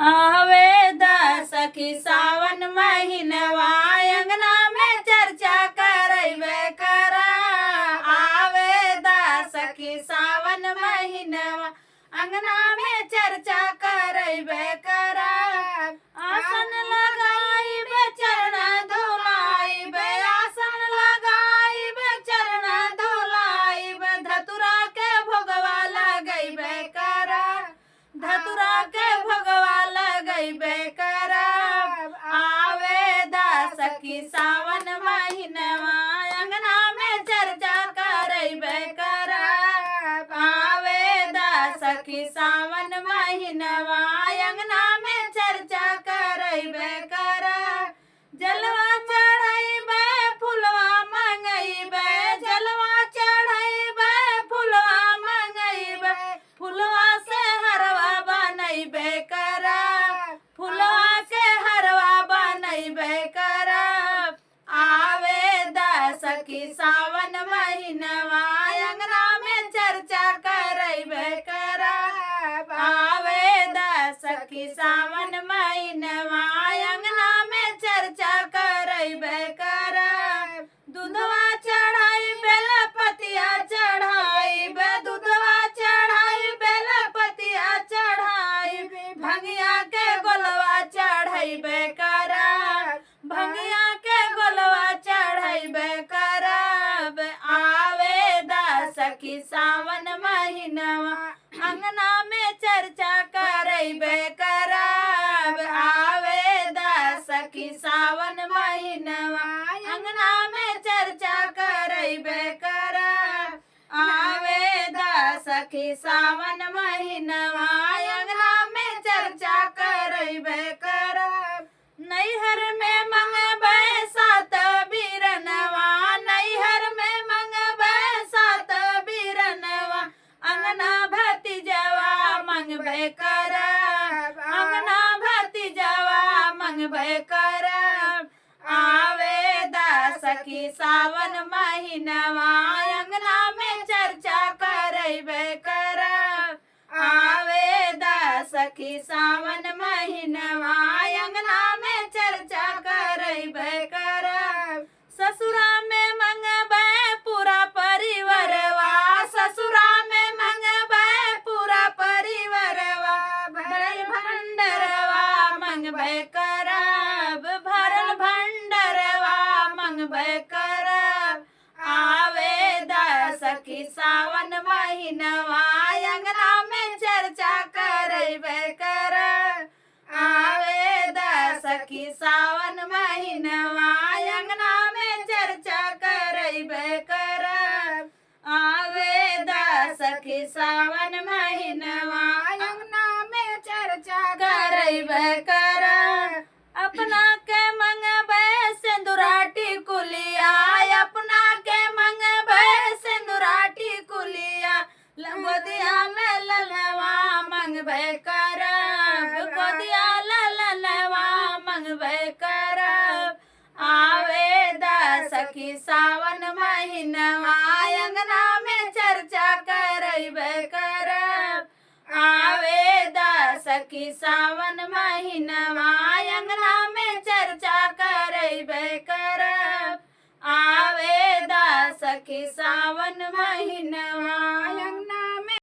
आवेदा सखी सावन महीनवा अंगना में चर्चा करैबे करा। आवेदा सखी सावन महीनवा अंगना में चर्चा करैबे करा। आसन लगाइबे चरण धुलाइबे, आसन लगाइबे चरण धुलाइबे, धतुरा के भोगवा लगैबे करा, धतुरा के भोगवा लगैबे करब। आवेदा सखी सावन महीनवा अंगना में चर्चा करैबे करब। आवेदा सखी सावन महीनवा अंगना में चर्चा करैबे करब। जलवा चढ़ैबे फुलवा मंगैबे, जलवा चढ़ैबे फुलवा मंगैबे, फुलवा से हरवा बनैबे करब, फुलवा के हरवा बनैबे करब। आवेदा सखी सावन महीनवा अंगना में चर्चा करैबे करब। आवेदा सखी सावन महीनवा अंगना में चर्चा करैबे करब। दूधवा चढ़ाइबे लपतिया चढ़ाइबे, दूधवा चढ़ाइबे लपतिया चढ़ाइबे, भंगिया के गोलवा चढ़ैबे करब, भंगिया के गोलवा चढ़ैबे करब। आवेदा सखी सावन महीनवा अंगना में चर्चा करैबे करब। आवेदा सखी सावन महीनवा अंगना में चर्चा करैबे करब। आवेदा सखी सावन महीनवा अंगना में चर्चा करैबे करब। नैहर में मंगबै सात बीरनवा, नैहर में मंगबै सात बीरनवा, अंगना भतीजवा मंगबै करब, अंगना भतीजवा मंगबै करब। आवेदा सखी सावन महीनवा अंगना में चर्चा करैबे करब। आवेदा सखी सावन महीनवा अंगना में चर्चा करैबे करब। ससुरा में मंगबै पूरा परिवारवा, ससुरा में मंगबै पूरा परिवारवा, भरल भंडरवा मंगबै करब, भरल भंडरवा मंगबै करब। आवेदा सखी सावन महीनवा अंगना में चर्चा करैबे करब। आवेदा सखी सावन महीनवा अंगना में चर्चा करैबे करब। आवेदा सखी सावन महीनवा अंगना में चर्चा करैबे करब। अपना के मंगबै सिंदूराटी कुलिया, अपना के मंगबै सिंदूराटी कुलिया, गोदिया में ललवा मंगबै करब, गोदिया ललवा मंगबै करब। आवेदा सखी सावन महीनवा अंगना में चर्चा करैबे करब। आवेदा सखी सावन महीनवा अंगना में चर्चा करैबे करब। आवेदा सखी सावन महीनवा अंगना